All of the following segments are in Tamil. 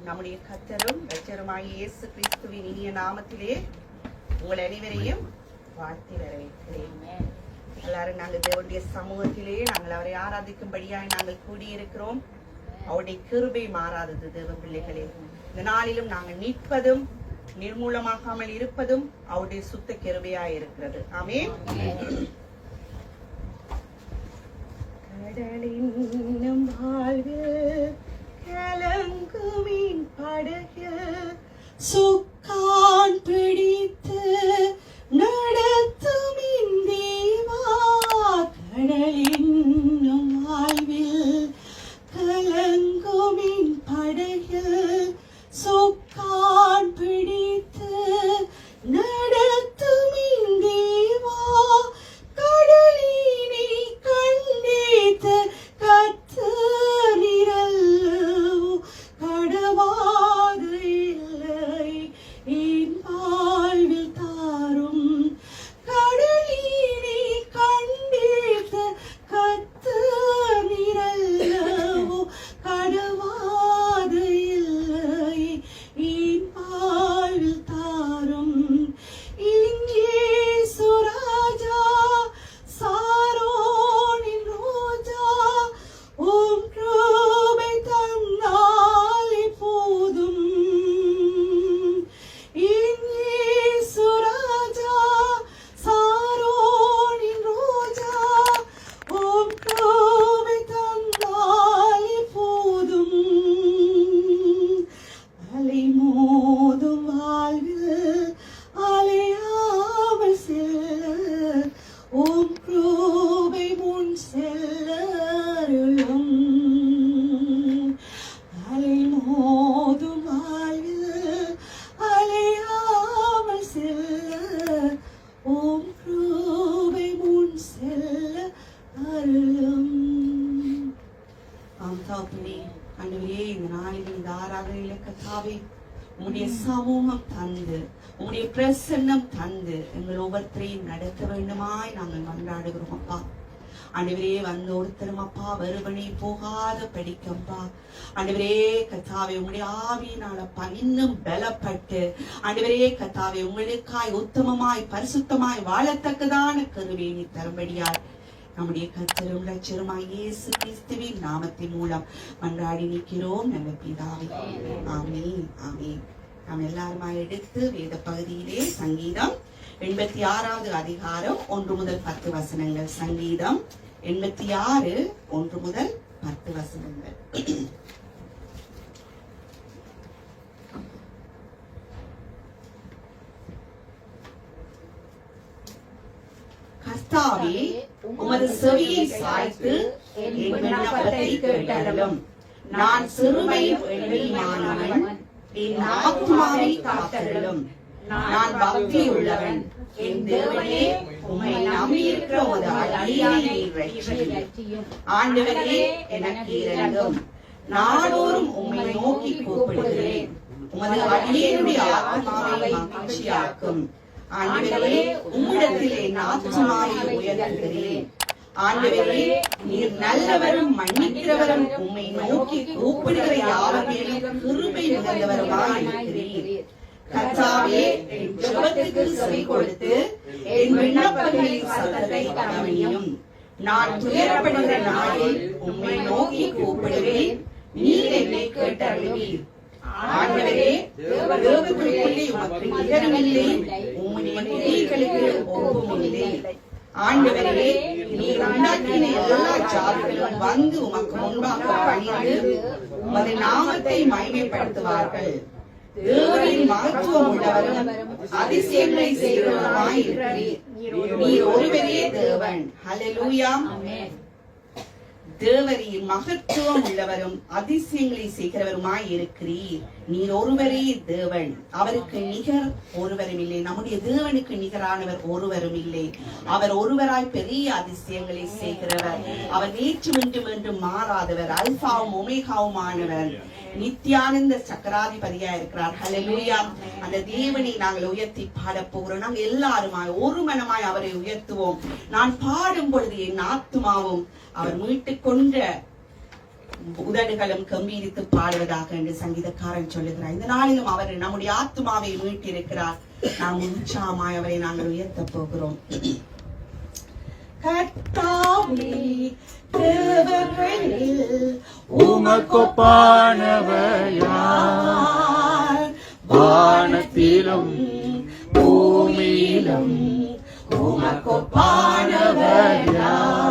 நம்முடைய கர்த்தரும் இரட்சகருமாகிய இயேசு கிறிஸ்துவின் இனிய நாமத்திலே உங்கள் அனைவரையும் வாழ்த்தி வரவேற்கிறேன். எல்லாரும் நாங்கள் தேவனுடைய சமூகத்திலே நாங்கள் அவரை ஆராதிக்கும்படியாய் நாங்கள் கூடியிருக்கிறோம். அவருடைய கிருபை மாறாதது தேவ பிள்ளைகளே. இந்த நாளிலும் நாங்கள் நிற்பதும் நிர்மூலமாகாமல் இருப்பதும் அவருடைய சுத்த கிருபையாய் இருக்கிறது. ஆமென். கடலின் வாழ்வில் கலங்குமின் படகில் சுக்கான் பிடித்து நடத்துமின் தேவா. கடலின் வாழ்வில் கலங்குமின் படகில் சுக்கான் பிடித்து நடத்துமின் தேவா. கடலினை கண்டித்து கத்து உம்முடைய சமூகம் தந்து உம்முடைய பிரசன்னம் தந்து எங்கள் ஒவ்வொருத்தரையும் நடத்த வேண்டுமாய் நாங்கள் மன்றாடுகிறோம் அப்பா. ஆண்டவரே வந்து ஒருத்தரும் அப்பா வருவனை போகாத படிக்கப்பா. ஆண்டவரே கர்த்தாவே உங்களுடைய ஆவியினாலப்பா இன்னும் பலப்பட்டு ஆண்டவரே கர்த்தாவே உங்களுக்காய் உத்தமமாய் பரிசுத்தமாய் வாழத்தக்கதான கருவை நீ தரும்படியாய் நம்முடைய கர்த்தரும் இரட்சகருமாகிய இயேசு கிறிஸ்துவின் நாமத்தின் மூலம் மன்றாடி நிற்கிறோம் நல்ல பிதாவே. ஆமென் ஆமென். நாம் எல்லாருமாய் எடுத்து வேத பகுதியிலே சங்கீதம் 86வது அதிகாரம் 1 முதல் 10 வசனங்கள். சங்கீதம் 86 1 முதல் 10 வசனங்கள். கர்த்தாவே உமது செவியை சாய்த்து என் விண்ணப்பத்தை கேட்டருளும். நான் சிறுமையில் எளிமையானவன், என் ஆத்துமாவை காத்தருளும். நான் பக்தியுள்ளவன், என் தேவனே உம்மை நம்பியிருக்கிற உமது அடியேனை இரட்சியும். ஆண்டவரே எனக்கு இரங்கும். நாடோறும் உம்மை நோக்கி கூப்பிடுகிறேன். உமது அடியேனுடைய ஆத்மாவை மகிழ்ச்சியாக்கும். ஆண்டவரே உம்மிடத்தில் என் ஆத்துமாவை உயர்த்துகிறேன். ஆண்டவரே நீர் நல்லவரும் மன்னிக்கிறவரும் உம்மை நோக்கி கூப்பிடுகிற யாவர் மேலும் கிருபை நிறைந்தவருமாய் இருக்கிறீர். கர்த்தாவே என் ஜெபத்துக்கு செவி கொடுத்து என் விண்ணப்பங்களின் சத்தத்தை கவனியும். நான் துயரப்படுகிற நாளில் உம்மை நோக்கி கூப்பிடுவேன். நீர் என்னை கேட்டருளுவீர். ஆண்டவரே தேவர்களுக்குள்ளே உமக்கு நிகரமில்லை, உம்முடைய கிரியைகளுக்கு ஒப்புமில்லை. ஆண்டவரே நீர் உண்டாக்கின எல்லா ஜாதிகளும் வந்து உமக்கு முன்பாக பணிந்து உமது நாமத்தை மகிமைப்படுத்துவார்கள். தேவனின் மகத்துவம் உள்ளவரும் அதிசயங்களை செய்கிறவருமாய் இருக்கிறீர். நீர் ஒருவரே தேவன். ஹல்லேலூயா. தேவரின் மகத்துவம் உள்ளவரும் அதிசயங்களை செய்கிறவருமாய் இருக்கிறீர். நீர் ஒருவரே தேவன், அவருக்கு நிகர் ஒருவரும் இல்லை. நம்முடைய தேவனுக்கு நிகரானவர் ஒருவரும் இல்லை. அவர் ஒருவராய் பெரிய அதிசயங்களை செய்கிறவர். அவர் நேற்றும் இன்றும் என்றும் மாறாதவர், அல்பாவும் ஒமேகாவுமானவர், நித்யானந்த சக்கராதிபதியா இருக்கிறார். ஹல்லேலூயா. அந்த தேவனை நாங்கள் உயர்த்தி பாட போகிறோம். நாங்கள் எல்லாருமாய் ஒரு மனமாய் அவரை உயர்த்துவோம். நான் பாடும் பொழுது என் ஆத்துமாவும் அவர் மீட்டுக் கொண்ட உதடுகளும் கம்பீரித்து பாடுவதாக என்று சங்கீதக்காரன் சொல்லுகிறார். இந்த நாளிலும் அவர் நம்முடைய ஆத்துமாவை மீட்டிருக்கிறார். நாம் உற்சாகமாய் அவரை நாங்கள் உயர்த்த போகிறோம். கர்த்தாவே, தேவர்களில் உமக்கொப்பானவர் யார்? வானத்திலும் பூமியிலும் உமக்கொப்பானவர் யார்?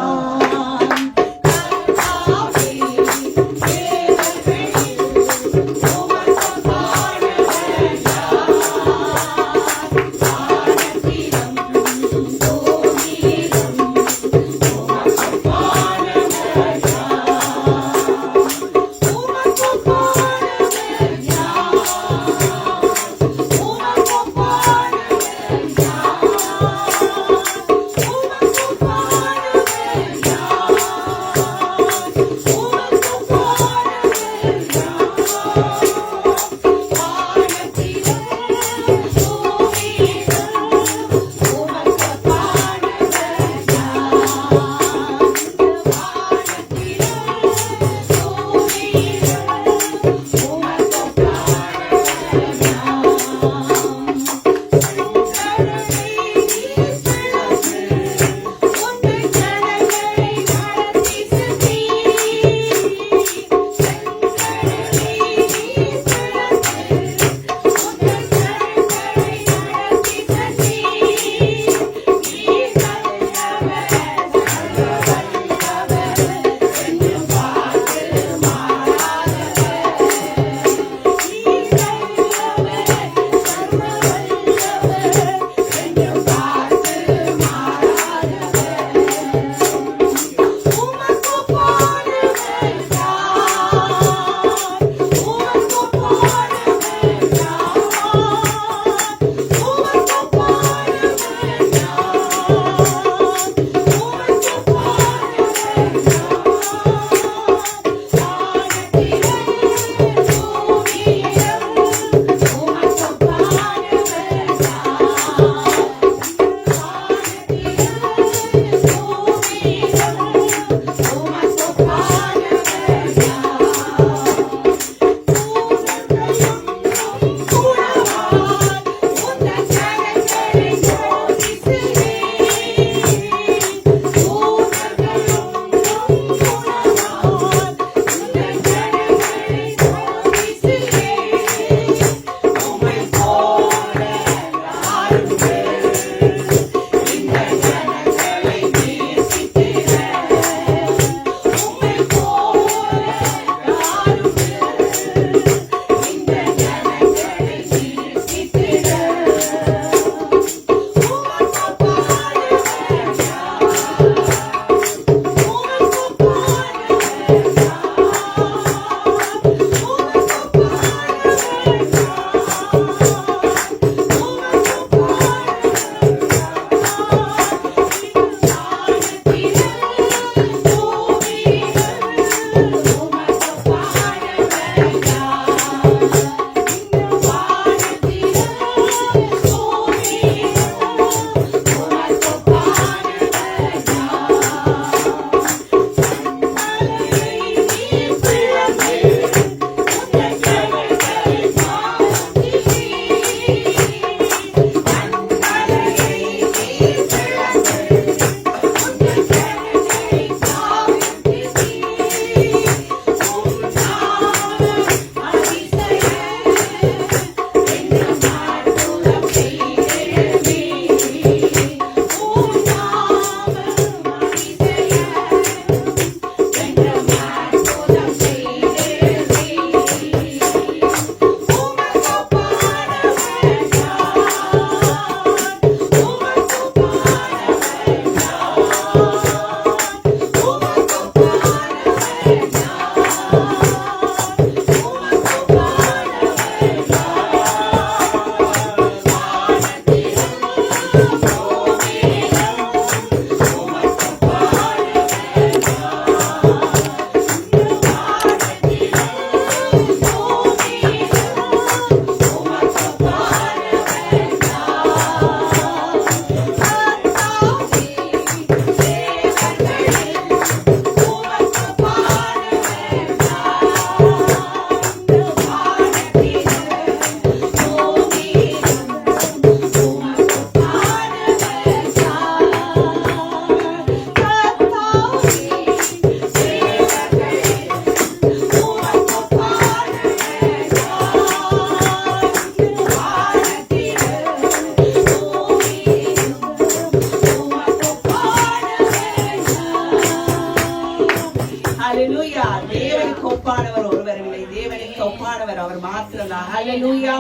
ஹல்லேலூயா.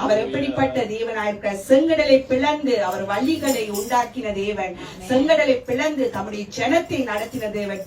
அவர் எப்படிப்பட்ட தேவனாயிருக்கிறார். செங்கடலை பிளந்து அவர் வழிகளை உண்டாக்கின தேவன், செங்கடலை பிளந்து தம்முடைய ஜனத்தை நடத்தின தேவன்.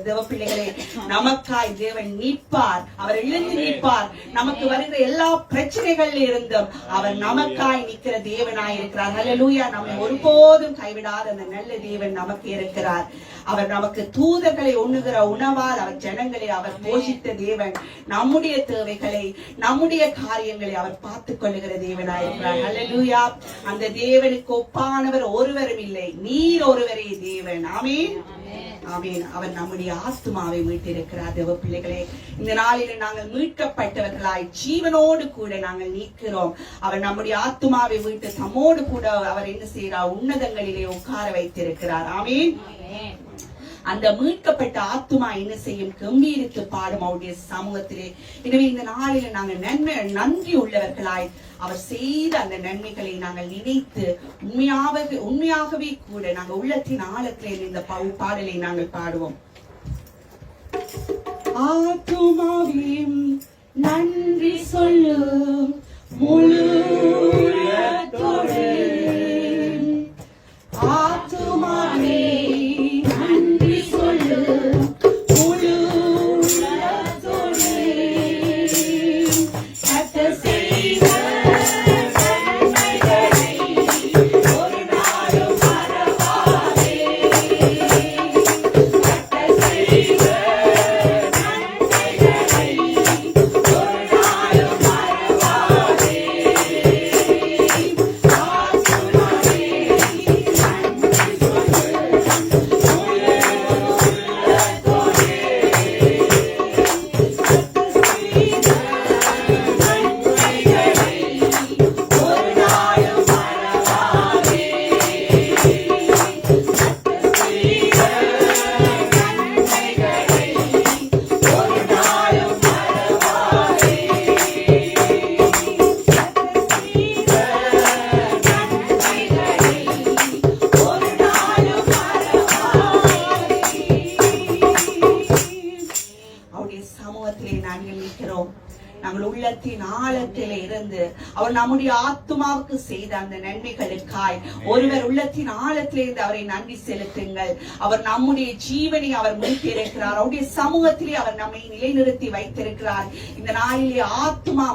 தேவ பிள்ளைகளே, நமக்காய் தேவன் நிற்பார், அவர் எழுந்து நிற்பார். நமக்கு வருகிற எல்லா பிரச்சனைகளில் இருந்தும் அவர் நமக்காய் நிற்கிற தேவனாயிருக்கிறார். ஹல்லேலூயா. நம்மை ஒருபோதும் கைவிடாத அந்த நல்ல தேவன் நமக்கு இருக்கிறார். அவர் நமக்கு தூதர்களை உண்ணுகிற உணவால் அவர் ஜனங்களை அவர் போஷித்த தேவன். நம்முடைய தேவைகளை, நம்முடைய காரியங்களை அவர் பார்த்துக் கொள்ளுகிற தேவனாயிருக்கிறார். ஹல்லேலூயா. அந்த தேவனுக்கு ஒப்பானவர் ஒருவரும் இல்லை, நீர் ஒருவரே தேவன். ஆமென், ஆமென். அவர் நம்முடைய ஆத்துமாவை மீட்டிருக்கிறார். தேவ பிள்ளைகளே, இந்த நாளில் நாங்கள் மீட்கப்பட்டவர்களாய் ஜீவனோடு கூட நாங்கள் நிற்கிறோம். அவர் நம்முடைய ஆத்துமாவை மீட்டு தம்மோடு கூட அவர் என்ன செய்கிறார், உன்னதங்களிலே உட்கார வைத்திருக்கிறார். ஆமென். அந்த மீட்கப்பட்ட ஆத்துமா என்ன செய்யும், கம்பீரித்து பாடும் அவருடைய சமூகத்திலே. எனவே இந்த நாளில் நாங்கள் நன்றி உள்ளவர்களாய் அவர் செய்த அந்த நன்மைகளை நாங்கள் நினைத்து உண்மையாகவே கூட நாங்கள் உள்ளத்தின் ஆழத்திலே இந்த பாடலை நாங்கள் பாடுவோம். ஆத்துமாவையும் நன்றி சொல்லு முழு ஆத்துமாவே நன்றி சொல்லு முழு நாங்கள் உள்ளத்தின் ஆழத்திலே இருந்து அவர் நம்முடைய ஆத்துமாவுக்கு செய்த அந்த நன்மைகளுக்காய் ஒருவர் உள்ளத்தின் ஆழத்திலே இருந்து அவரை நன்றி செலுத்துங்கள். அவர் நம்முடைய ஜீவனை அவர் மீட்டிருக்கிறார். அவருடைய சமூகத்திலே அவர் நம்மை நிலைநிறுத்தி வைத்திருக்கிறார். இந்த நாளிலே ஆத்துமா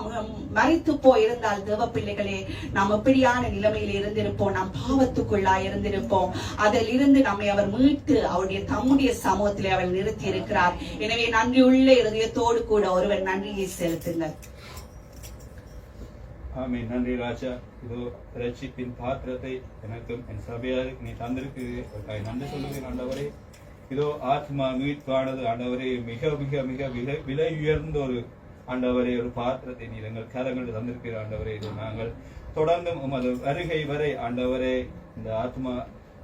மரித்து போயிருந்தால் தேவ பிள்ளைகளே, நாம் எப்படியான நிலைமையில் இருந்திருப்போம், நாம் பாவத்துக்குள்ளா இருந்திருப்போம். அதில் இருந்து நம்மை அவர் மீட்டு அவருடைய தம்முடைய சமூகத்திலே அவர் நிறுத்தி இருக்கிறார். எனவே நன்றியுள்ள இருதயத்தோடு கூட ஒருவர் நன்றியை செலுத்துங்கள். ஆமென். நன்றி ராஜா. இதோ ரட்சிப்பின் பாத்திரத்தை எனக்கும் என் சபையாருக்கு நீ தந்திருக்கு நன்றி சொல்லுவேன் ஆண்டவரே. இதோ ஆத்மா மீட்பானது ஆண்டவரே மிக மிக மிக விலை உயர்ந்த ஒரு ஆண்டவரே ஒரு பாத்திரத்தை நீர் எங்கள் கரங்கள் தந்திருக்கிற ஆண்டவரே. இதோ நாங்கள் தொடர்ந்து உமது வருகை வரை ஆண்டவரே இந்த ஆத்மா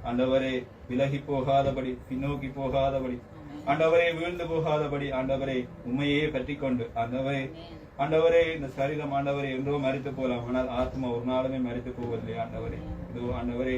ஆண்டவரே விலகி போகாதபடி, பின்னோக்கி போகாதபடி, ஆண்டவரே வீழ்ந்து போகாதபடி ஆண்டவரே உண்மையே பற்றி கொண்டு ஆண்டவரே இந்த சரீரம் ஆண்டவரே என்றோ மரித்து போகலாம், ஆனால் ஆத்மா ஒரு நாளுமே மரித்து போவதில்லை ஆண்டவரே. இதோ ஆண்டவரே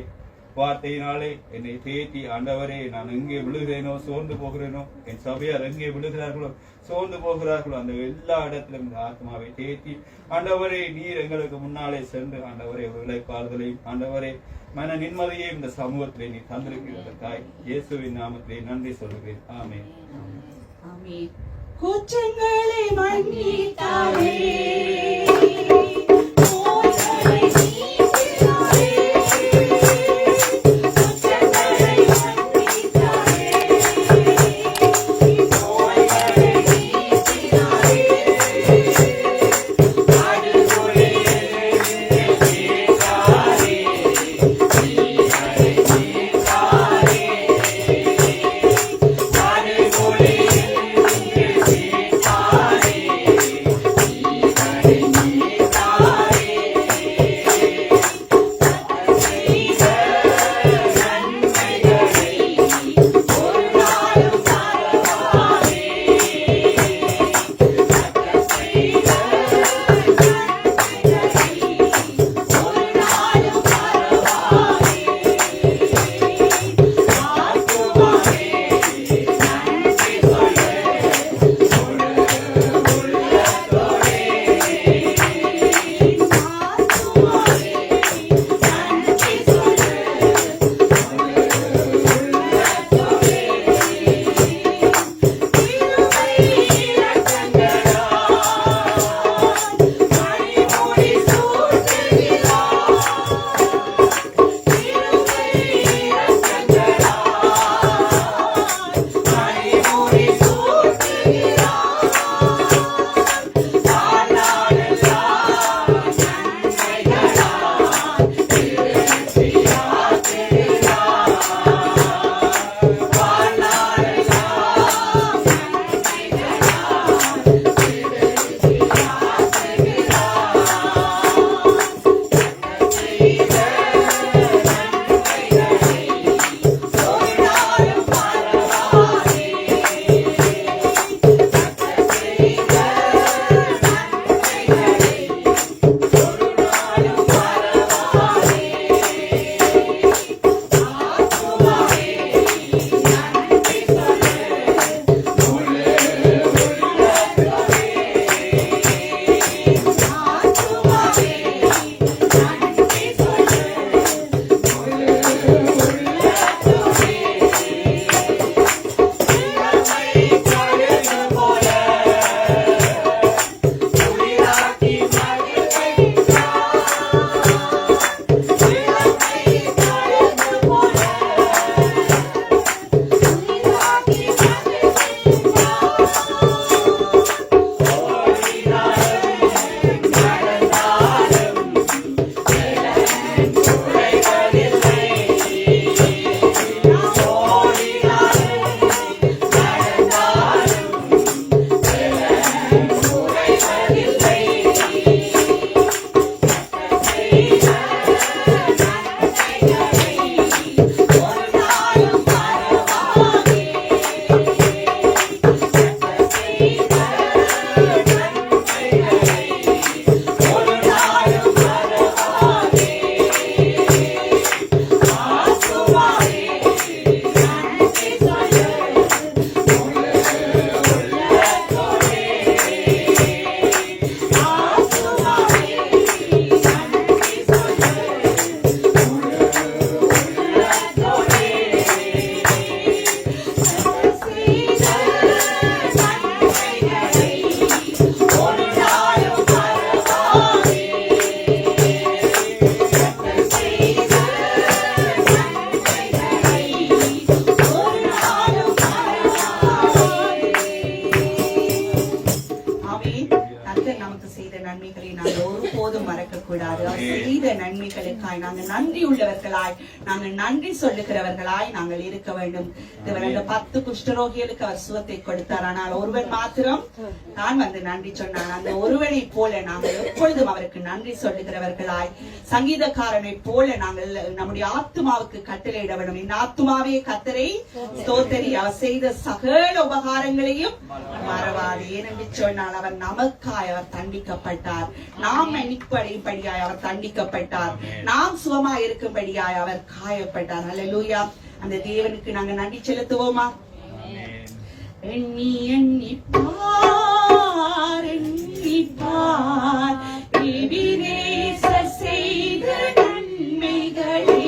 வார்த்தையினாலே என்னை தேத்தி ஆண்டவரே நான் எங்கே விழுகிறேனோ சோர்ந்து போகிறேனோ, என் சபையார் எங்கே விழுகிறார்களோ சோர்ந்து போகிறார்களோ அந்த எல்லா இடத்திலும் இந்த ஆத்மாவை தேத்தி ஆண்டவரே நீர் எங்களுக்கு முன்னாலே சென்று ஆண்டவரே ஒரு இளைப்பாறுதலையும் ஆண்டவரே மன நிம்மதியை இந்த சமூகத்திலே நீ தந்திருக்கிறதற்காய் இயேசுவின் நாமத்திலே நன்றி சொல்கிறேன். ஆமென். ஆமென். குற்றங்களை மன்னித்தாரே, Thank you. நாமத்துக்காய் நாங்கள் நன்றி உள்ளவர்களாய் நாங்கள் நன்றி சொல்லுகிறவர்களாய் நாங்கள் இருக்க வேண்டும். தேவன் அந்த 10 குஷ்டரோகிகளுக்கு அவர் சுகத்தை கொடுத்தார். ஆனால் ஒருவன் மாத்திரம் தான் வந்து நன்றி சொன்னான். அந்த ஒருவனை போல நாங்கள் எப்பொழுதும் அவருக்கு நன்றி சொல்லுகிறவர்களாய், சங்கீதக்காரனை போல நாங்கள் நம்முடைய ஆத்துமாவுக்கு கட்டளையிட வேண்டும். இந்த ஆத்துமாவே கர்த்தரை ஸ்தோத்திரி, அவர் செய்த சகல உபகாரங்களையும் மறவாது. ஏனென்று சொன்னால் அவர் நமக்காய் அவர் தண்டிக்கப்பட்டார், நாம் மன்னிப்படையாய் அவர் தண்டிக்கப்பட்டார், நாம் சுகமாய் இருக்கும்படியாய் அவர் காயப்பட்டார். அல்லேலூயா. அந்த தேவனுக்கு நாங்கள் நன்றி செலுத்துவோமா? எண்ணி எண்ணி பார், எண்ணி பார், எபினேசர் செய்த நன்மைகளே.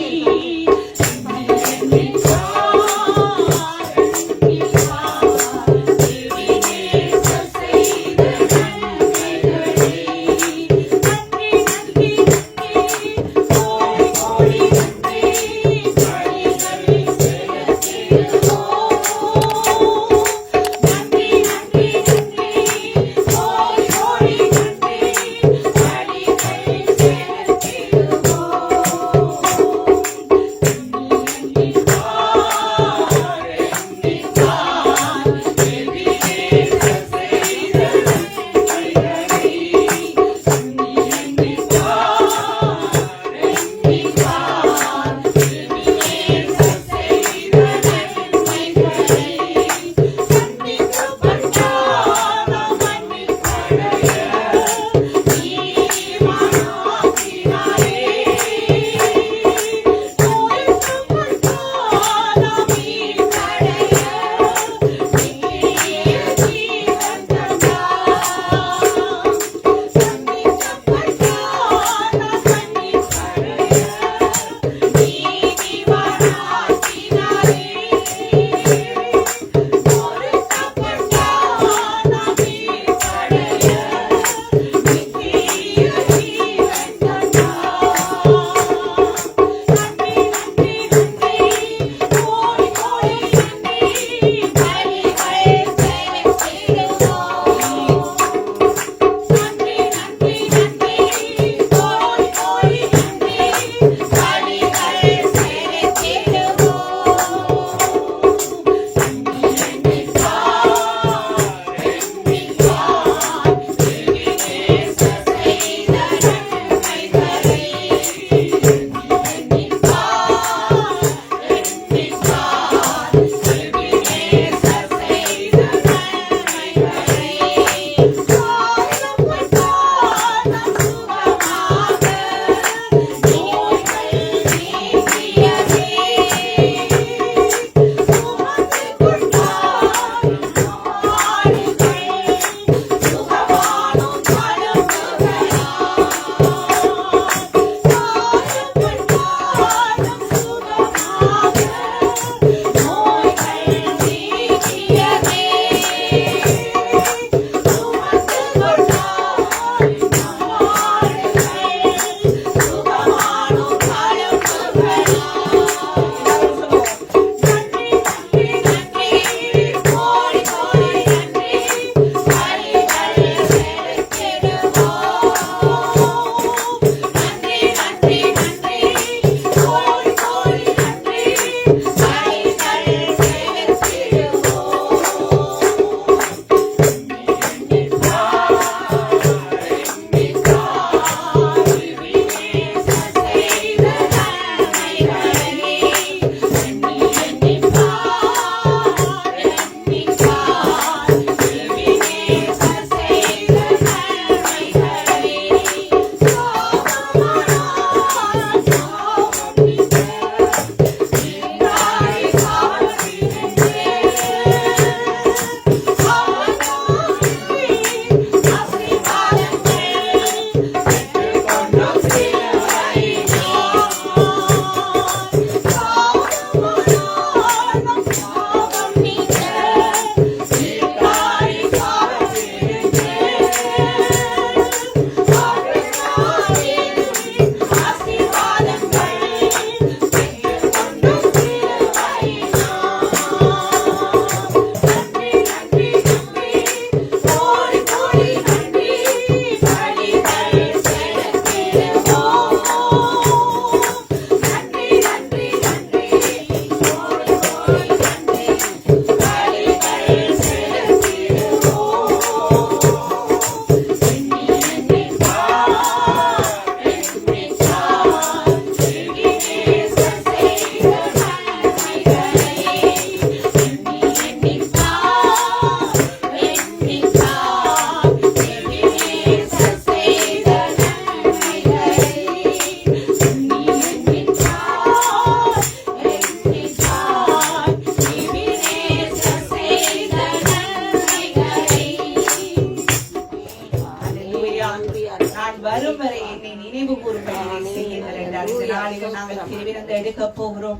நாங்க எடுக்க போகிறோம்.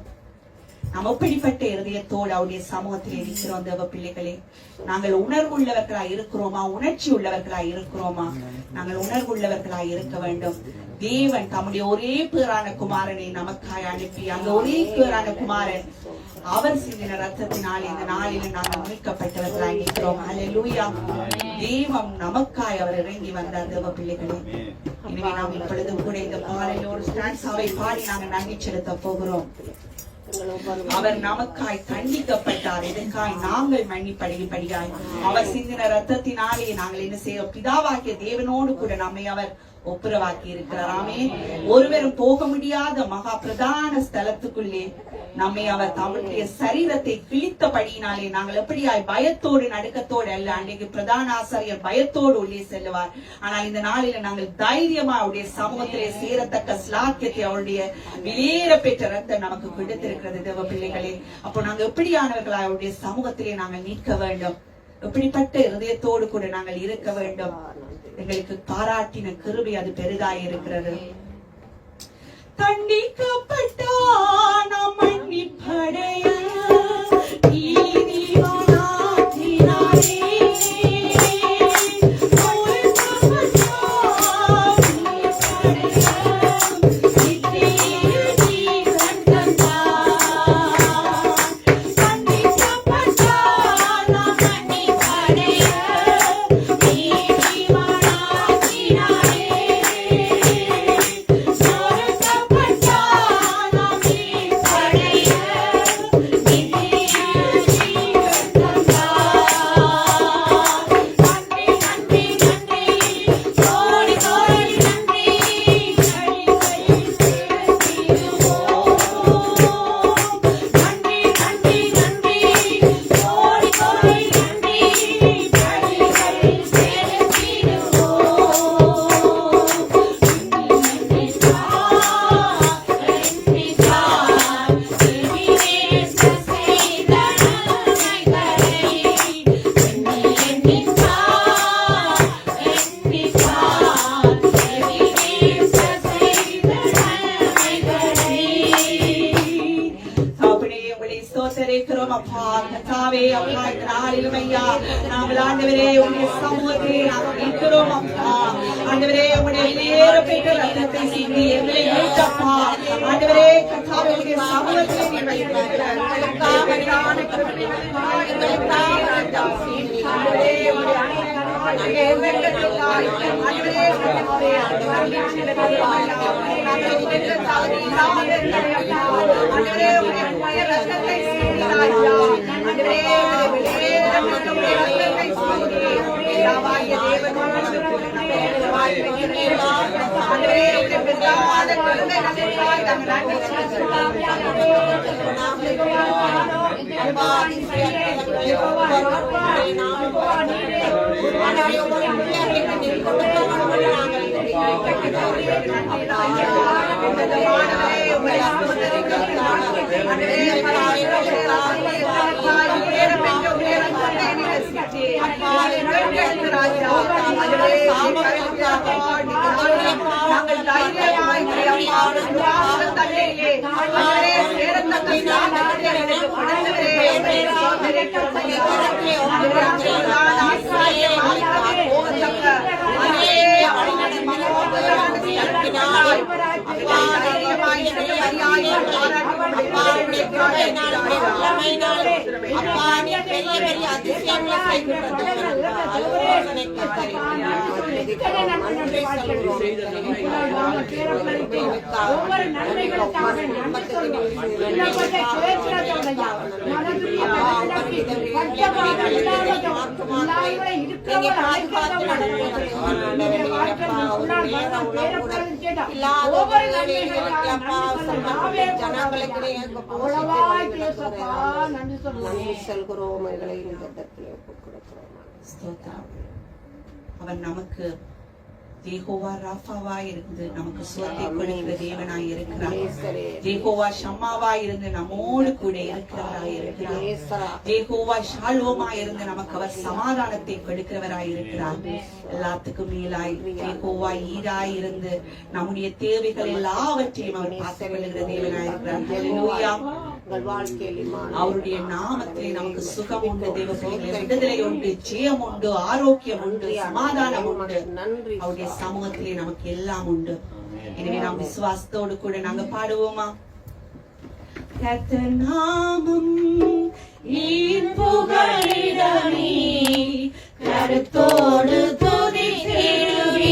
நாம் எப்படிப்பட்ட இருதயத்தோடு அவருடைய சமூகத்தில் இருக்கிறோம் தேவ பிள்ளைகளே? நாங்கள் உணர்வுள்ளவர்களாய் இருக்கிறோமா? உணர்ச்சி உள்ளவர்களாய் இருக்கிறோமா? நாங்கள் உணர்வுள்ளவர்களாய் இருக்க வேண்டும். தேவன் தம்முடைய ஒரே பேரான குமாரனை நமக்காய் அனுப்பி, அந்த ஒரே பேரான குமாரன் அவர் சிந்தின ரத்தத்தினால் இந்த நாளில் நாங்கள் மீட்கப்பட்டவர்களாய் இருக்கிறோம். அல்லேலூயா. தேவன் நமக்காய் அவர் இறங்கி வந்தார் தேவ பிள்ளைகளே. எனவே நாம் இப்பொழுது கூட இந்த பாடலில் ஒரு ஸ்டான்ஸாவை பாடி நாங்கள் நன்றி செலுத்த போகிறோம். அவர் நமக்காய் தண்டிக்கப்பட்டார், எதற்காய்? நாங்கள் மன்னிப்படையாய். அவர் சிந்தின ரத்தத்தினாலே நாங்கள் என்ன செய்ய பிதாவாகிய தேவனோடு கூட நம்மை அவர் ஒப்புரவாக்கி இருக்கிறார். ஆமென். ஒருவரும் போக முடியாத மகா பிரதான ஸ்தலத்துக்குள்ளே நம்மை அவர் தம்முடைய சரீரத்தை கிழித்தபடியினாலே நாங்கள் எப்படியாய் பயத்தோடு நடுக்கத்தோடு அல்ல. அன்றைக்கு பிரதான ஆசாரியர் பயத்தோடு உள்ளே செல்லுவார். ஆனால் இந்த நாளில நாங்கள் தைரியமா அவருடைய சமூகத்திலே சேரத்தக்க ஸ்லாக்கியத்தை அவருடைய வெளியேற பெற்ற ரத்தம் நமக்கு கொடுத்திருக்கிறது தேவ பிள்ளைகளே. அப்போ நாங்கள் எப்படியானவர்களாய் அவருடைய சமூகத்திலே நாங்கள் நிற்க வேண்டும். எப்படிப்பட்ட இருதயத்தோடு கூட நாங்கள் இருக்க வேண்டும். எங்களுக்கு பாராட்டின கிருபை அது பெரிதாய் இருக்கிறது. தண்டிக்கப்பட்டா நாம் மன்னிப்படைய நாங்கள் ஆண்டவரே உடைய சமூகத்தை நாங்கள் நிற்கிறோம் அப்பா. ஆண்டவரே உடைய வெளியேற பெற்ற ரத்தத்தை சிந்தி எங்களை மீட்டப்பா. ஆண்டவரே கர்த்தாவே உடைய சமூகத்தை அவர் நமக்கு யெகோவா ராஃபாவாய் இருந்து நமக்கு சுகத்தை கொடுக்கிற தேவனாய் இருக்கிறார். யெகோவா ஷம்மாவாய் இருந்து நம்மோடு கூட இருக்கிறவராய் இருக்கிறார். யெகோவா ஷாலோமாய் இருந்து நமக்கு அவர் சமாதானத்தை கொடுக்கிறவராய் இருக்கிறார். எல்லாத்துக்கும் மேலாய் யெகோவா ஈராய் இருந்து நம்முடைய தேவைகள் எல்லாவற்றையும் அவர் பார்த்துக் கொள்ளுகிற தேவனாய் இருக்கிறார். ஹல்லேலூயா. அவருடைய நாமத்திலே நமக்கு சுகம் உண்டு, தேவ பிள்ளைகளே, விடுதலை உண்டு, ஜெயம் உண்டு, ஆரோக்கியம் உண்டு, சமாதானம் உண்டு. அவருடைய சமூகத்திலே நமக்கு எல்லாம் உண்டு. எனவே நாம் விசுவாசத்தோடு கூட நாங்க பாடுவோமா? கர்த்தர் நாமம் புகழிடமே, கருத்தோடு துதித்திடுவே.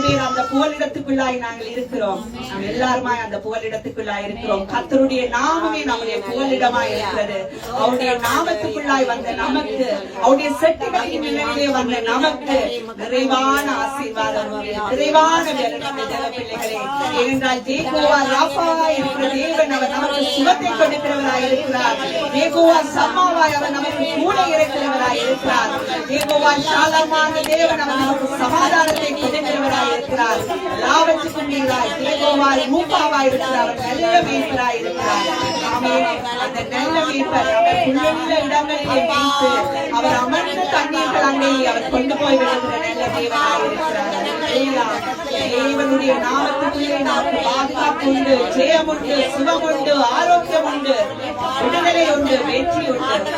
பேர் அந்த புகலிடத்துக்குள்ளாய் நாங்கள் இருக்கிறோம். நாம் எல்லாருமாய் அந்த புகலிடத்துக்குள்ளாய் இருக்கிறோம். கர்த்தருடைய நாமமே நம்முடைய புகலிடமாய் இருக்கிறது. அவருடைய நாமத்துக்குள்ளாய் வந்த நமக்கு, அவருடைய செட்டுகளின் நிலையிலே வந்த நமக்கு நிறைவான ஆசீர்வாதம், நிறைவான பிள்ளைகளே. ஏனென்றால் யெகோவா ராஃபாவாய் இருக்கிற தேவன் அவர் நமக்கு சுகத்தை கொடுக்கிறவராய் இருக்கிறார். யெகோவா சம்மாவாய் அவர் நமக்கு கூட இருக்கிறவராய் இருக்கிறார். யெகோவா ஷாலமான தேவன் அவர் நமக்கு சமாதானத்தை கொடுக்கிறவராய் இருக்கிறார். லாபத்துக்கு மீதாய் யெகோவா மூப்பாவாய் இருக்கிறார். நல்ல மேய்ப்பராய் இருக்கிறார். அந்த நல்ல மேய்ப்பர் அவர் புல்லுள்ள இடங்களிலே மேய்த்து அவர் அமர்ந்த தண்ணீர்கள் அங்கே அவர் கொண்டு போய் விடுகிற நல்ல தேவனாய் இருக்கிறார். தேவனுடைய நாமத்துக்குள்ளே நமக்கு பாதுகாப்பு உண்டு, ஜெயம் உண்டு, சுகம் உண்டு, ஆரோக்கியம் உண்டு, விடுதலை உண்டு, வெற்றி உண்டு.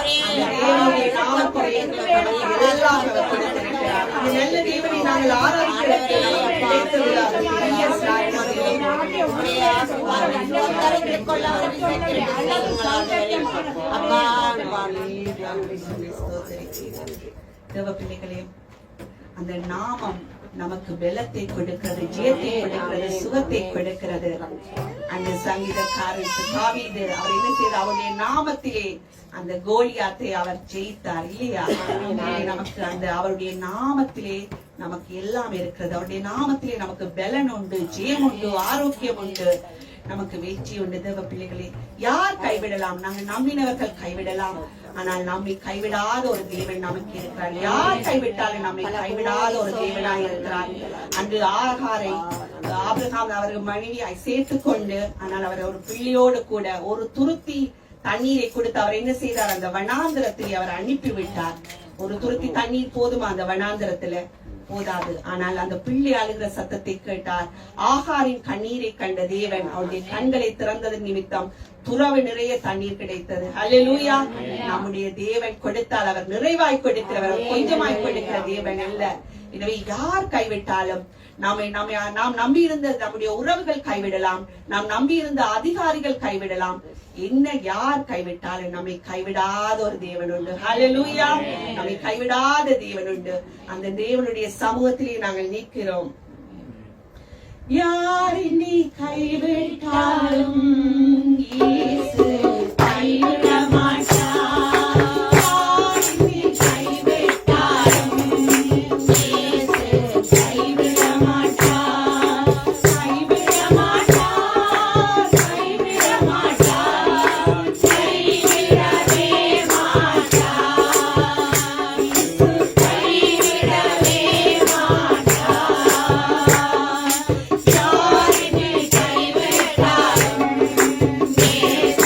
தேவனுடைய நாமத்திலே நமக்கு எல்லாம் அவர் கொடுத்திருக்கிறார். அந்த நல்ல தேவனை நாங்கள் ஆராதிக்கிறதுக்கு நமக்கு கிடைத்ததுதான் பெரிய தேவ பிள்ளைகளே, அந்த நாமம் நமக்கு பலத்தை கொடுக்கிறது, ஜெயத்தை கொடுக்கிறது, சுகத்தை கொடுக்கிறது. அந்த சங்கீதக்காரன் தாவீது அவர் என்ன செய்தார்? அவருடைய நாமத்திலே அந்த கோலியாத்தை அவர் ஜெயித்தார் இல்லையா? நமக்கு அந்த அவருடைய நாமத்திலே நமக்கு எல்லாம் இருக்கிறது. அவருடைய நாமத்திலே நமக்கு பலன் உண்டு, ஜெயம் உண்டு, ஆரோக்கியம் உண்டு, நமக்கு வெற்றி உண்டு. தேவ பிள்ளைகளே, யார் கைவிடலாம்? நாங்கள் நம்பினவர்கள் கைவிடலாம், ஆனால் நம்மை கைவிடாத ஒரு தேவன் நமக்கு இருக்கிறார். யார் கைவிட்டாலும் நம்மை கைவிடாத ஒரு தேவனாய் இருக்கிறார். அன்று ஆகாரை ஆபிரகாம் அவர்கள் மனைவியாய் சேர்த்துக் கொண்டு, ஆனால் அவர் ஒரு பிள்ளையோடு கூட ஒரு துருத்தி தண்ணீரை கொடுத்து அவர் என்ன செய்தார்? அந்த வனாந்திரத்தில் அவர் அனுப்பி விட்டார். ஒரு துருத்தி தண்ணீர் போதுமா? அந்த வனாந்திரத்துல போதாது. ஆனால் அந்த பிள்ளை அழுகிற சத்தத்தை கேட்டார். ஆகாரின் கண்ணீரை கண்ட தேவன் அவருடைய கண்களை திறந்தது நிமித்தம் துறவு நிறைய தண்ணீர் கிடைத்தது. அல்லேலூயா. நம்முடைய தேவன் கொடுத்தால் அவர் நிறைவாய் கொடுக்கிறவர், கொஞ்சமாய் கொடுக்கிற தேவன் அல்ல. எனவே யார் கைவிட்டாலும் நாம் நம்பி இருந்த நம்முடைய உறவுகள் கைவிடலாம், நாம் நம்பி இருந்த அதிகாரிகள் கைவிடலாம். என்ன யார் கைவிட்டாலும் நம்மை கைவிடாத ஒரு தேவன் உண்டு. ஹல்லேலூயா. நம்மை கைவிடாத தேவன் உண்டு. அந்த தேவனுடைய சமூகத்திலே நாங்கள் நிற்கிறோம். யார் நீ கைவிட்டாலும் இயேசு கைவிட மாட்டார். Yeah.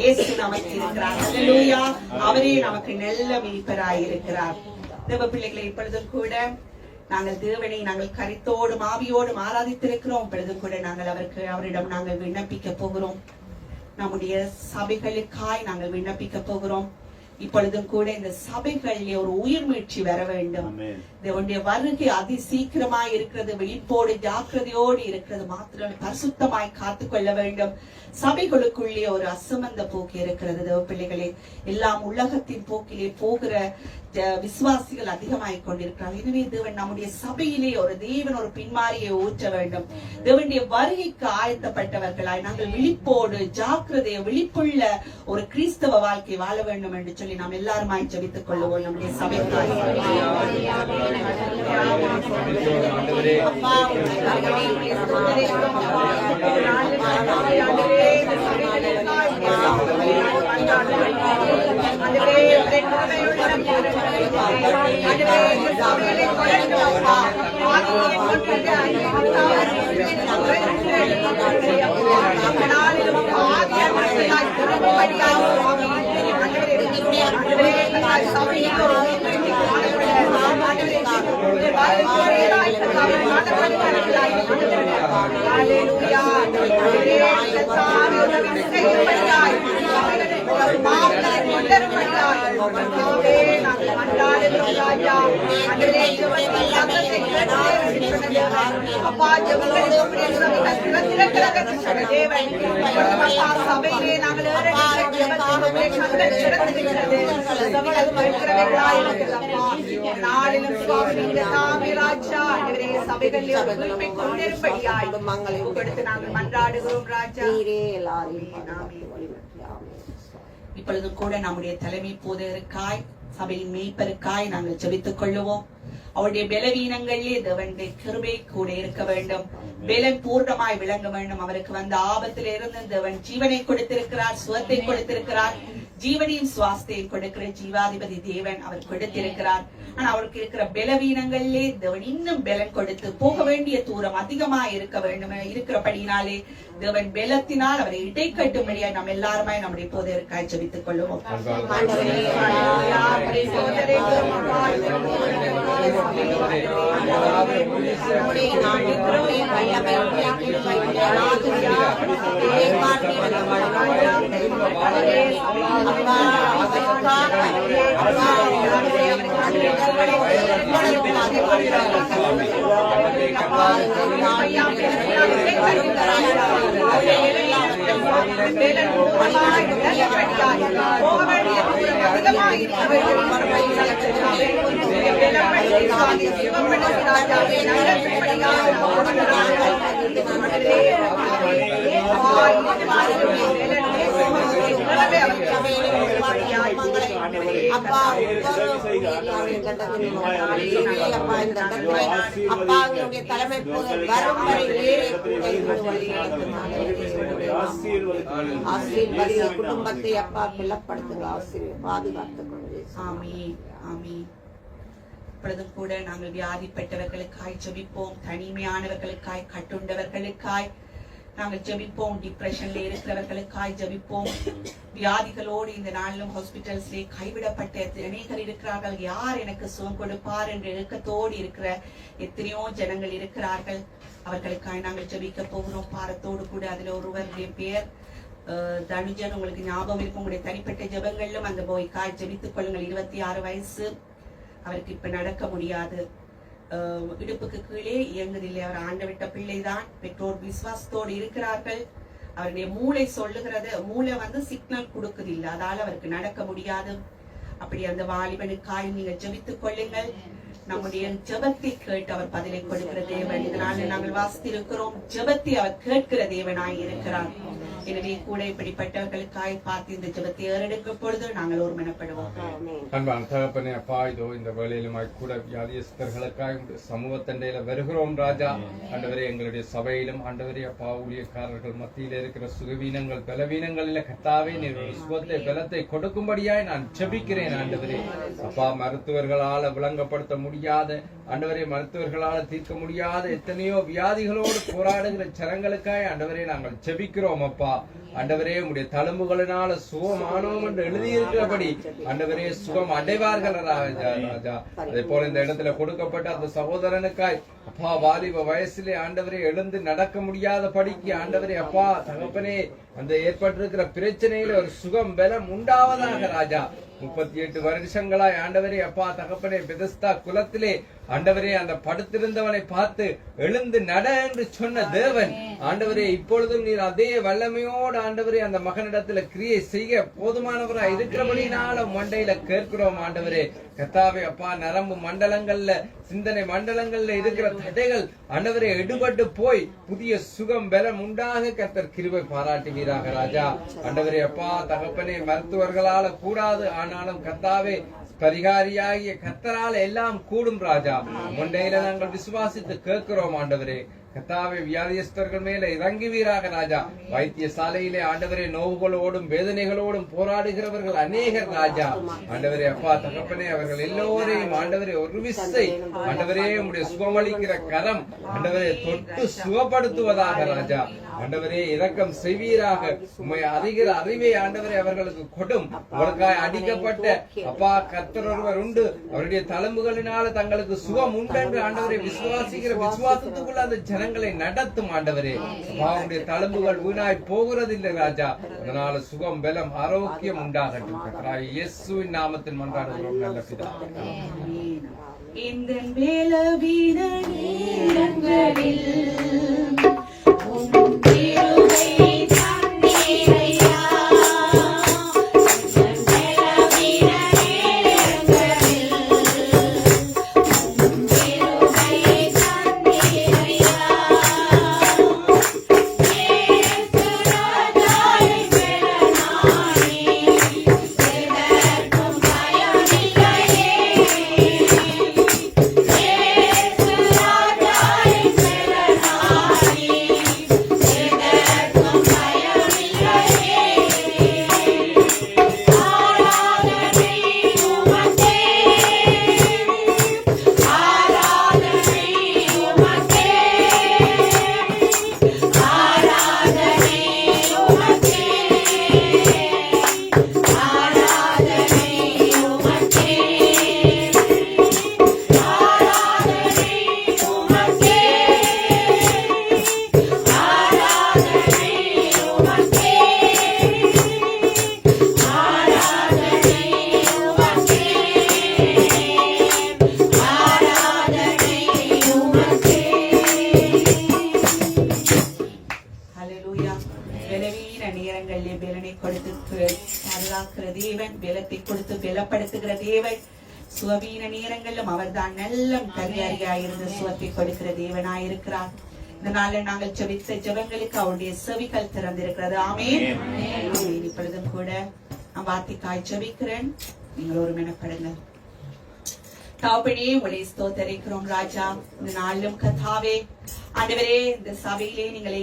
இயேசு நமக்கு இருக்கிறார். ஹல்லேலூயா. அவரே நமக்கு நல்ல மீட்பராய் இருக்கிறார். தேவ பிள்ளைகளை, இப்பொழுதும் கூட நாங்கள் தேவனை நாங்கள் கரித்தோடும் ஆவியோடும் ஆராதித்திருக்கிறோம். இப்பொழுதும் கூட நாங்கள் அவரிடம் நாங்கள் விண்ணப்பிக்க போகிறோம். நம்முடைய சபைகளுக்காய் நாங்கள் விண்ணப்பிக்க போகிறோம். இப்பொழுதும் கூட இந்த சபைகளிலே ஒரு உயிர் மீட்சி வர வேண்டும். தேவனுடைய வருகை அதி சீக்கிரமாய் இருக்கிறது. விழிப்போடு ஜாக்கிரதையோடு இருக்கிறது மாத்திரம் பரிசுத்தமாய் காத்துக்கொள்ள வேண்டும். சபைகளுக்குள்ளே ஒரு அசமந்த போக்கு இருக்கிறது. தேவ பிள்ளைகளே, எல்லாம் உலகத்தின் போக்கிலே போகிற விசுவாசிகள் அதிகமாகிக் கொண்டிருக்கிறார்கள். எனவே தேவன் நம்முடைய சபையிலே ஒரு பின்மாரியை ஊற்ற வேண்டும். தேவனுடைய வருகைக்கு ஆயத்தப்பட்டவர்களாய் நாங்கள் விழிப்போடு ஜாக்கிரதைய விழிப்புள்ள ஒரு கிறிஸ்தவ வாழ்க்கை வாழ வேண்டும் என்று சொல்லி நாம் எல்லாருமாய் ஜெபித்துக் கொள்ளுவோம். நம்முடைய சபைக்காய் இப்பொழுது கூட நம்முடைய தலைமை போதகருக்காய் சபையின் மேய்ப்பருக்காய் நாங்கள் ஜெபித்துக் கொள்ளுவோம். அவருடைய பலவீனங்களிலே தேவனுடைய கிருபை கூட இருக்க வேண்டும். பலன் பூர்ணமாய் விளங்க வேண்டும். அவருக்கு வந்த ஆபத்தில் இருந்து தேவன் ஜீவனை கொடுத்திருக்கிறார், சுகத்தை கொடுத்திருக்கிறார். ஜீவனையும் சுவாசத்தையும் கொடுக்கிற ஜீவாதிபதி தேவன் அவர் கொடுத்திருக்கிறார். ஆனா அவருக்கு இருக்கிற பலவீனங்களிலே தேவன் இன்னும் பலன் கொடுத்து போக வேண்டிய தூரம் அதிகமாய் இருக்க வேண்டும். இருக்கிறபடினாலே தேவன் பலத்தினால் அவரை இடை கட்டும்படியா நம்ம எல்லாருமாய் நம்முடைய போதகருக்காய் ஜெபித்துக் கொள்ளுவோம். குடும்பத்தை அப்பா பிள்ளப்படுத்துங்க, பாதுகாத்துக் கொண்டு. ஆமீன், ஆமீன். இப்பொழுதும் கூட நாங்கள் வியாதிப்பட்டவர்களுக்காய் ஜெபிப்போம். தனிமையானவர்களுக்காய், கட்டுண்டவர்களுக்காய் நாங்கள் ஜெபிப்போம். டிப்ரெஷன்ல இருக்கிறவர்களுக்காய் ஜெபிப்போம். வியாதிகளோடு இந்த நாளிலும் ஹாஸ்பிட்டல்ஸ்ல கைவிடப்பட்ட அநேகர் இருக்கிறார்கள். யார் எனக்கு சுகம் கொடுப்பார் என்ற இயக்கத்தோடு இருக்கிற எத்தனையோ ஜனங்கள் இருக்கிறார்கள். அவர்களுக்காய் நாங்கள் ஜெபிக்க போகிறோம். பாரத்தோடு கூட அதுல ஒருவருடைய பெயர் தனுஜன். உங்களுக்கு ஞாபகம் இருக்கும், உங்களுடைய தனிப்பட்ட ஜெபங்களிலும் அந்த போய்க்காய் ஜெபித்துக் கொள்ளுங்கள். 26 வயசு, அவருக்கு இப்ப நடக்க முடியாது. இடுப்புக்கு கீழே இயங்குதில்லை. அவர் ஆண்டவிட்ட பிள்ளைதான். பெற்றோர் விசுவாசத்தோடு இருக்கிறார்கள். அவருடைய மூளை சொல்லுகிறது, மூளை சிக்னல் கொடுக்குதில்லை, அதால அவருக்கு நடக்க முடியாது. அப்படி அந்த வாலிபனுக்காய் நீங்கள் ஜெபித்துக் கொள்ளுங்கள். நம்முடைய ஜெபத்தை கேட்டு அவர் பதிலை கொடுக்கிற தேவன். இதனால நாங்கள் வாசித்திருக்கிறோம், ஜெபத்தை அவர் கேட்கிற தேவனாய் இருக்கிறார். எனவே கூட இப்படிப்பட்டவர்களுக்காய் பார்த்து இந்த ஜெபத்தை ஏறெடுக்கும் பொழுது நாங்கள் ஒருமனப்படுவோம். அன்பான தகப்பனே, அப்பா இதோ இந்த வேளையிலுமாய் கூட வியாதியஸ்தர்களுக்காய் சமூகத்தண்டையில வருகிறோம் ராஜா. ஆண்டவரே, எங்களுடைய சபையிலும் ஆண்டவரே அப்பா ஊழியக்காரர்கள் மத்தியில இருக்கிற சுகவீனங்கள் பலவீனங்களில கர்த்தாவே நீர் சுகத்தை பலத்தை கொடுக்கும்படியாய் நான் ஜெபிக்கிறேன். ஆண்டவரே அப்பா, மருத்துவர்களால விளங்கப்படுத்த முடியாத ஆண்டவரே மருத்துவர்களால் தீர்க்க முடியாத எத்தனையோ வியாதிகளோடு போராடுகிற ஜனங்களுக்காய் ஆண்டவரே நாங்கள் ஜெபிக்கிறோம் அப்பா. ஆண்டவரே உடைய தழும்புகளினால சுகமானோம் என்று எழுதியிருக்கிறபடி ஆண்டவரே சுகம் அடைவார்கள் ராஜா. அதே போல இந்த இடத்துல கொடுக்கப்பட்ட அந்த சகோதரனுக்காய் அப்பா வாலிப வயசிலே ஆண்டவரே எழுந்து நடக்க முடியாத படிக்கு ஆண்டவரே அப்பா தகப்பனே அந்த ஏற்பட்டிருக்கிற பிரச்சனையில ஒரு சுகம் பலம் உண்டாவதாக ராஜா. 38 வருஷங்களாய் ஆண்டவரே அப்பா தகப்பனே பெதஸ்தா குலத்திலே ஆண்டவரே அந்த படுத்திருந்தவனை பார்த்து எழுந்து நட என்று சொன்ன தேவன் ஆண்டவரே இப்பொழுதும் நீர் அதே வல்லமையோடு ஆண்டவரே அந்த மகனிடத்துல கிரியை செய்ய போதுமானவராய் இருக்கிறபடினால மண்டையில கேட்கிறோம் ஆண்டவரே. கர்த்தாவே அப்பா நரம்பு மண்டலங்கள்ல சிந்தனை மண்டலங்கள்ல இருக்கிற தடைகள் ஆண்டவரே எடுபட்டு போய் புதிய சுகம் பலம் உண்டாக கர்த்தர் கிருபை பாராட்டுவீராக ராஜா. ஆண்டவரே அப்பா தகப்பனே மருத்துவர்களால கூடாது, ஆனாலும் கர்த்தாவே பரிகாரியாகிய கர்த்தரால எல்லாம் கூடும் ராஜா. முண்டையில நாங்கள் விசுவாசித்து கேட்கிறோம் ஆண்டவரே. கர்த்தாவே வியாதியஸ்தர்கள் மேல இறங்குவீராக ராஜா. வைத்தியசாலையிலே ஆண்டவரே நோவுகளோடும் வேதனைகளோடும் போராடுகிறவர்கள் அநேகர் ராஜா. ஆண்டவரே அப்பா தகப்பனே அவர்கள் எல்லோரையும் ஆண்டவரே ஒரு விசை ஆண்டவரே உங்களுடைய சுகமளிக்கிற கரம் ஆண்டவரே தொட்டு சுகப்படுத்துவதாக ராஜா. ஆண்டவரே இரக்கம் செய்வீராக. உண்மை அறிகிற அறிவை ஆண்டவரே அவர்களுக்கு கொடும். உங்களுக்காய் அடிக்கப்பட்ட அப்பா கர்த்தர் ஒருவர் உண்டு, அவருடைய தழும்புகளினால தங்களுக்கு சுகம் உண்டு என்று ஆண்டவரை விசுவாசிக்கிற விசுவாசத்துக்குள்ள அந்த ஜனங்களை நடத்தும் ஆண்டவரே. அவருடைய தழும்புகள் வீணாய் போகிறதில்லை ராஜா. அதனால சுகம் பலம் ஆரோக்கியம் உண்டாகட்டும் கர்த்தராகிய இயேசுவின் நாமத்தில் மன்றாடுகிறோம் நல்ல பிதாவே. இந்த பலவீன நேரங்களில் பலத்தை கொடுத்து பலப்படுத்துகிற தேவன். சுவீன நேரங்களிலும் அவர்தான் நல்ல கரியாரியாயிருந்து சுவத்தை கொடுக்கிற தேவனாயிருக்கிறார். இந்த நாள்ல நாங்கள் ஜெபித்த ஜெபங்களுக்கு அவருடைய செவிகள் திறந்திருக்கிறது. ஆமென். இப்பொழுதும் கூட நான் வார்த்தைக்காய் ஜெபிக்கிறேன், நீங்கள் ஒரு மெனப்படுங்க. தாப்பனே உங்களை ஸ்தோத்தரிக்கிறோம் ராஜா. இந்த நாளிலும் கர்த்தாவே ஆண்டவரே இந்த சபையிலே நீங்கள்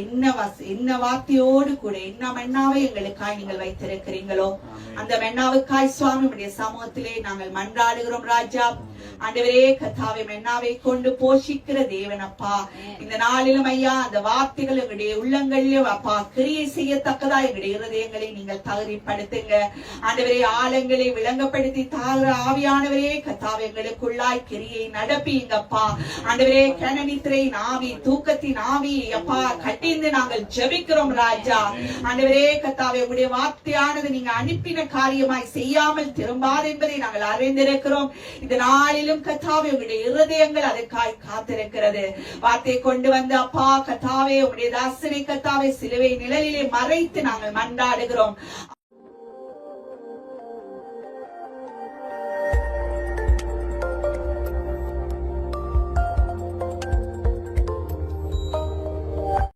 என்ன வார்த்தையோடு கூட என்ன மென்னாவை எங்களுக்காய் நீங்கள் வைத்திருக்கிறீங்களோ அந்த மென்னாவுக்காய் சுவாமி உடைய சமூகத்திலே நாங்கள் மன்றாடுகிறோம் ராஜா. ஆண்டவரே கர்த்தாவே மென்னாவை கொண்டு போஷிக்கிற தேவன் அப்பா, இந்த நாளிலும் ஐயா அந்த வார்த்தைகள் எங்களுடைய உள்ளங்களிலும் அப்பா கிரியை செய்யத்தக்கதா எங்களுடைய இருதயங்களை நீங்கள் தகுதிப்படுத்துங்க ஆண்டவரே. ஆழங்களை விளங்கப்படுத்தி தாகிற ஆவியானவரே கர்த்தாவே எங்களுக்குள்ளாய் கிரியை நடப்பீங்கப்பா ஆண்டவரே. கனநித்திரையின் ஆவி தூக்கத்தின் ஆவி அப்பா கட்டிந்து நாங்கள் ஜெபிக்கிறோம் ராஜா. ஆண்டவரே கர்த்தாவே உங்களுடைய வார்த்தையானது நீங்க அனுப்பின காரியமாய் செய்யாமல் திரும்பாது என்பதை நாங்கள் அறிந்திருக்கிறோம். இந்த நாளிலும் கர்த்தாவே உங்களுடைய இருதயங்கள் அதற்காய் காத்திருக்கிறது. வார்த்தை கொண்டு வந்த அப்பா கர்த்தாவே உங்களுடைய தாசனை கர்த்தாவே சிலுவை நிழலிலே மறைத்து நாங்கள் மன்றாடுகிறோம்.